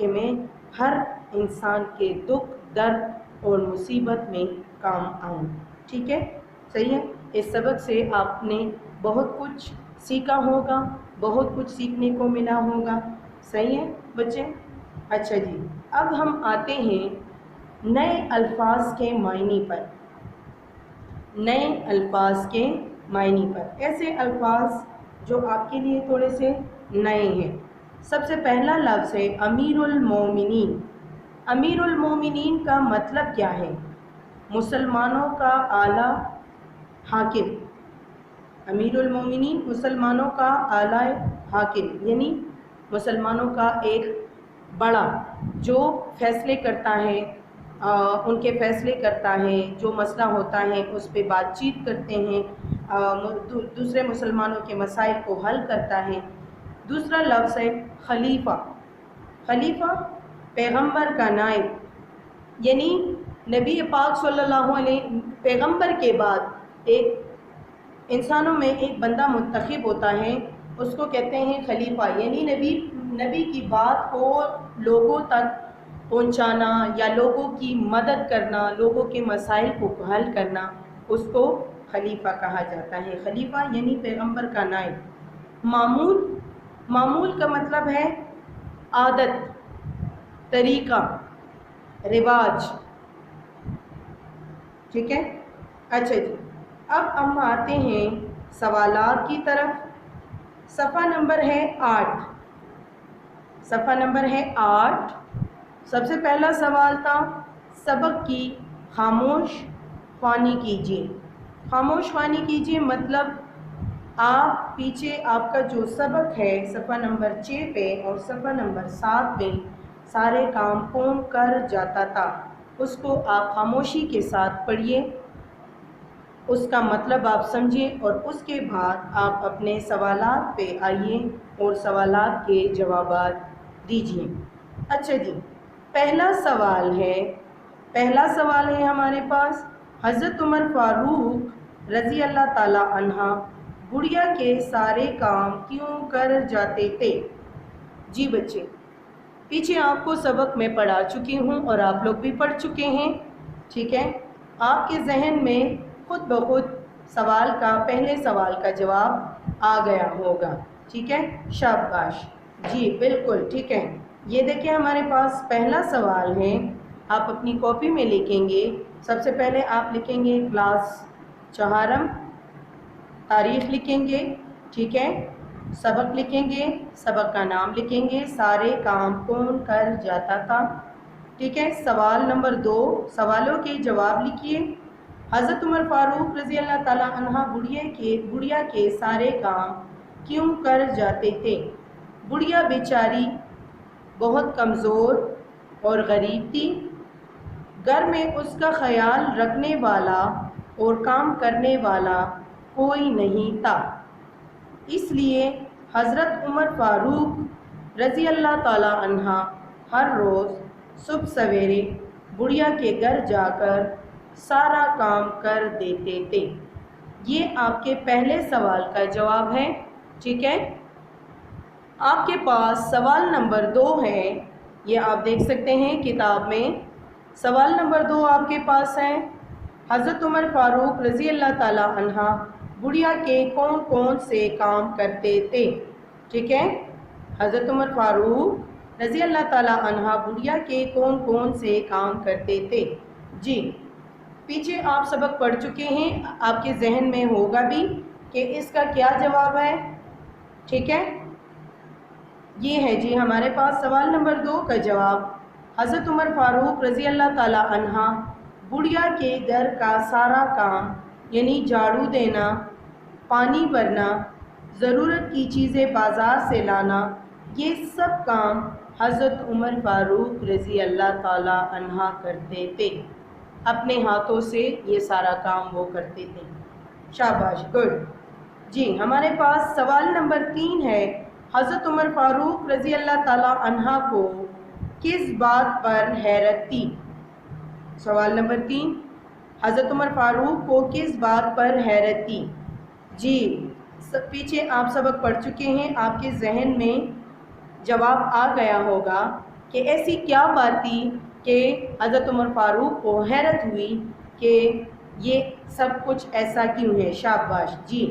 کہ میں ہر انسان کے دکھ درد اور مصیبت میں کام آؤں. ٹھیک ہے، صحیح ہے. اس سبق سے آپ نے بہت کچھ سیکھا ہوگا، بہت کچھ سیکھنے کو ملا ہوگا. صحیح ہے بچے. اچھا جی، اب ہم آتے ہیں نئے الفاظ کے معنی پر. نئے الفاظ کے معنی پر، ایسے الفاظ جو آپ کے لیے تھوڑے سے نئے ہیں. سب سے پہلا لفظ ہے امیر المومنین. امیر المومنین کا مطلب کیا ہے؟ مسلمانوں کا اعلیٰ حاکم. امیر المومنین مسلمانوں کا اعلیٰ حاکم، یعنی مسلمانوں کا ایک بڑا جو فیصلے کرتا ہے، ان کے فیصلے کرتا ہے، جو مسئلہ ہوتا ہے اس پہ بات چیت کرتے ہیں، دوسرے مسلمانوں کے مسائل کو حل کرتا ہے. دوسرا لفظ ہے خلیفہ. خلیفہ پیغمبر کا نائب، یعنی نبی پاک صلی اللہ علیہ پیغمبر کے بعد ایک انسانوں میں ایک بندہ منتخب ہوتا ہے، اس کو کہتے ہیں خلیفہ. یعنی نبی کی بات کو لوگوں تک پہنچانا یا لوگوں کی مدد کرنا، لوگوں کے مسائل کو حل کرنا، اس کو خلیفہ کہا جاتا ہے. خلیفہ یعنی پیغمبر کا نائب. معمول، معمول کا مطلب ہے عادت، طریقہ، رواج. ٹھیک ہے. اچھا جی، اب ہم آتے ہیں سوالات کی طرف. صفحہ نمبر ہے 8. صفحہ نمبر ہے 8. سب سے پہلا سوال تھا سبق کی خاموش خوانی کیجیے. خاموش خوانی کیجیے مطلب آپ پیچھے آپ کا جو سبق ہے صفحہ نمبر 6 پہ اور صفحہ نمبر 7 پہ سارے کام کون کر جاتا تھا، اس کو آپ خاموشی کے ساتھ پڑھیے، اس کا مطلب آپ سمجھیں اور اس کے بعد آپ اپنے سوالات پہ آئیے اور سوالات کے جوابات دیجیے. اچھا جی، پہلا سوال ہے ہمارے پاس، حضرت عمر فاروق رضی اللہ تعالی عنہ گڑیا کے سارے کام کیوں کر جاتے تھے؟ جی بچے، پیچھے آپ کو سبق میں پڑھا چکی ہوں اور آپ لوگ بھی پڑھ چکے ہیں. ٹھیک ہے، آپ کے ذہن میں خود بخود پہلے سوال کا جواب آ گیا ہوگا. ٹھیک ہے، شاباش. جی بالکل ٹھیک ہے. یہ دیکھیں ہمارے پاس پہلا سوال ہے، آپ اپنی کاپی میں لکھیں گے. سب سے پہلے آپ لکھیں گے کلاس 4، تاریخ لکھیں گے. ٹھیک ہے، سبق لکھیں گے، سبق کا نام لکھیں گے، سارے کام کون کر جاتا تھا. ٹھیک ہے. سوال نمبر 2، سوالوں کے جواب لکھیے. حضرت عمر فاروق رضی اللہ تعالی عنہ گڑیا کے سارے کام کیوں کر جاتے تھے؟ گڑیا بیچاری بہت کمزور اور غریب تھی، گھر میں اس کا خیال رکھنے والا اور کام کرنے والا کوئی نہیں تھا، اس لیے حضرت عمر فاروق رضی اللہ تعالی عنہ ہر روز صبح سویرے گڑیا کے گھر جا کر سارا کام کر دیتے تھے. یہ آپ کے پہلے سوال کا جواب ہے. ٹھیک ہے. آپ کے پاس سوال نمبر 2 ہے، یہ آپ دیکھ سکتے ہیں کتاب میں. سوال نمبر 2 آپ کے پاس ہے، حضرت عمر فاروق رضی اللہ تعالی عنہ گڑیا کے کون کون سے کام کرتے تھے؟ ٹھیک ہے، حضرت عمر فاروق رضی اللہ تعالی عنہ گڑیا کے کون کون سے کام کرتے تھے؟ جی پیچھے آپ سبق پڑھ چکے ہیں، آپ کے ذہن میں ہوگا بھی کہ اس کا کیا جواب ہے. ٹھیک ہے، یہ ہے جی ہمارے پاس سوال نمبر 2 کا جواب. حضرت عمر فاروق رضی اللہ تعالی عنہ گڑیا کے گھر کا سارا کام یعنی جھاڑو دینا، پانی بھرنا، ضرورت کی چیزیں بازار سے لانا، یہ سب کام حضرت عمر فاروق رضی اللہ تعالی عنہ کرتے تھے. اپنے ہاتھوں سے یہ سارا کام وہ کرتے تھے. شاباش، گڈ. جی ہمارے پاس سوال نمبر 3 ہے، حضرت عمر فاروق رضی اللہ تعالی عنہ کو کس بات پر حیرت تھی؟ سوال نمبر 3، حضرت عمر فاروق کو کس بات پر حیرت تھی؟ جی پیچھے آپ سبق پڑھ چکے ہیں، آپ کے ذہن میں جواب آ گیا ہوگا کہ ایسی کیا بات تھی کہ حضرت عمر فاروق کو حیرت ہوئی کہ یہ سب کچھ ایسا کیوں ہے؟ شاباش جی۔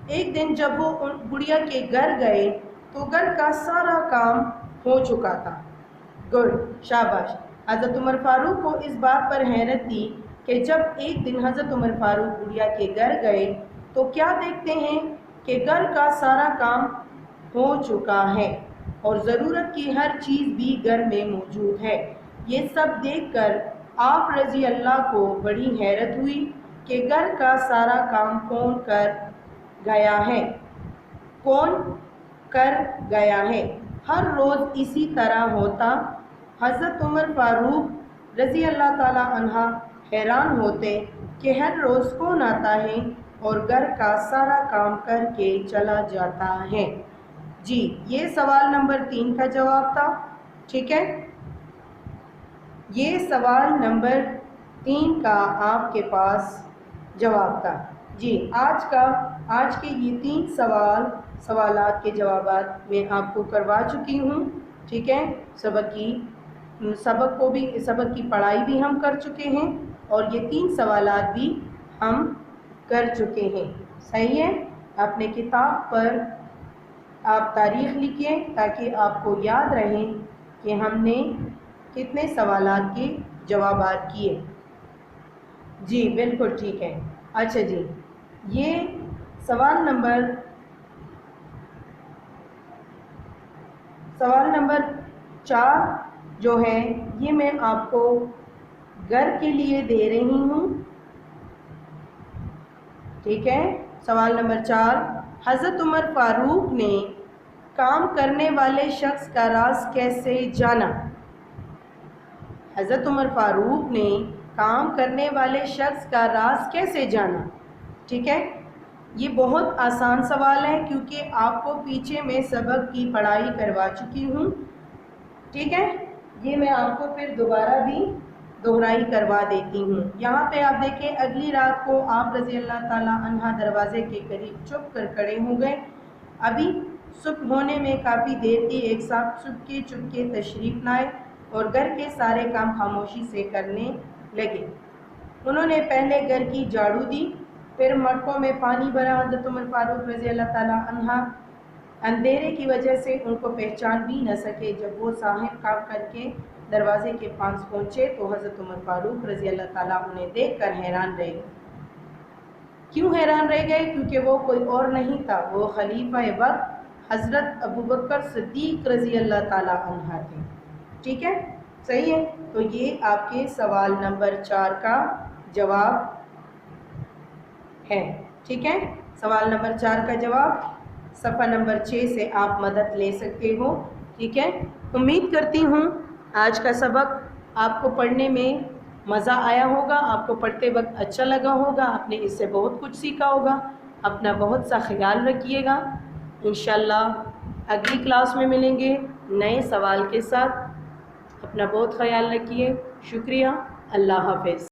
ایک دن جب وہ گڑیا کے گھر گئے تو گھر کا سارا کام ہو چکا تھا۔ گڈ، شاباش۔ حضرت عمر فاروق کو اس بات پر حیرت تھی کہ جب ایک دن حضرت عمر فاروق گڑیا کے گھر گئے تو کیا دیکھتے ہیں کہ گھر کا سارا کام ہو چکا ہے اور ضرورت کی ہر چیز بھی گھر میں موجود ہے۔ یہ سب دیکھ کر آپ رضی اللہ کو بڑی حیرت ہوئی کہ گھر کا سارا کام کون کر گیا ہے؟ کون کر گیا ہے؟ ہر روز اسی طرح ہوتا؟ حضرت عمر فاروق رضی اللہ تعالی عنہ حیران ہوتے کہ ہر روز کون آتا ہے اور گھر کا سارا کام کر کے چلا جاتا ہے؟ جی، یہ سوال نمبر 3 کا جواب تھا، ٹھیک ہے؟ یہ سوال نمبر 3 کا آپ کے پاس جواب تھا۔ جی، آج کے یہ 3 سوالات کے جوابات میں آپ کو کروا چکی ہوں، ٹھیک ہے؟ سبق کی پڑھائی بھی ہم کر چکے ہیں اور یہ 3 سوالات بھی ہم کر چکے ہیں، صحیح ہے؟ اپنے کتاب پر آپ تاریخ لکھیں تاکہ آپ کو یاد رہے کہ ہم نے کتنے سوالات کے جوابات کیے۔ جی بالکل ٹھیک ہے۔ اچھا جی، یہ سوال نمبر 4 جو ہے یہ میں آپ کو گھر کے لیے دے رہی ہوں، ٹھیک ہے؟ سوال نمبر 4، حضرت عمر فاروق نے کام کرنے والے شخص کا راز کیسے جانا؟ حضرت عمر فاروق نے کام کرنے والے شخص کا راز کیسے جانا؟ ٹھیک ہے؟ یہ بہت آسان سوال ہے کیونکہ آپ کو پیچھے میں سبق کی پڑھائی کروا چکی ہوں، ٹھیک ہے؟ یہ میں آپ کو پھر دوبارہ بھی دہرائی کروا دیتی ہوں۔ یہاں پہ آپ دیکھیں، اگلی رات کو آپ رضی اللہ تعالیٰ عنہ دروازے کے قریب چھپ کر کھڑے ہو گئے۔ ابھی صبح ہونے میں کافی دیر تھی، ایک ساتھ چپ کے تشریف لائے اور گھر کے سارے کام خاموشی سے کرنے لگے۔ انہوں نے پہلے گھر کی جھاڑو دی، پھر مٹکوں میں پانی بھرا۔ حضرت عمر فاروق رضی اللہ تعالیٰ عنہ اندھیرے کی وجہ سے ان کو پہچان بھی نہ سکے۔ جب وہ صاحب کام کر کے دروازے کے پاس پہنچے تو حضرت عمر فاروق رضی اللہ تعالیٰ انہیں دیکھ کر حیران رہ گئے۔ کیوں حیران رہ گئے؟ کیونکہ وہ کوئی اور نہیں تھا، وہ خلیفہ وقت حضرت ابوبکر صدیق رضی اللہ تعالیٰ عنہ تھے، ٹھیک ہے؟ صحیح ہے؟ تو یہ آپ کے سوال نمبر 4 کا جواب ہے، ٹھیک ہے؟ سوال نمبر 4 کا جواب صفحہ نمبر 6 سے آپ مدد لے سکتے ہو، ٹھیک ہے؟ امید کرتی ہوں آج کا سبق آپ کو پڑھنے میں مزہ آیا ہوگا، آپ کو پڑھتے وقت اچھا لگا ہوگا، آپ نے اس سے بہت کچھ سیکھا ہوگا۔ اپنا بہت سا خیال رکھیے گا، انشاءاللہ اگلی کلاس میں ملیں گے نئے سوال کے ساتھ۔ اپنا بہت خیال رکھیے، شکریہ، اللہ حافظ۔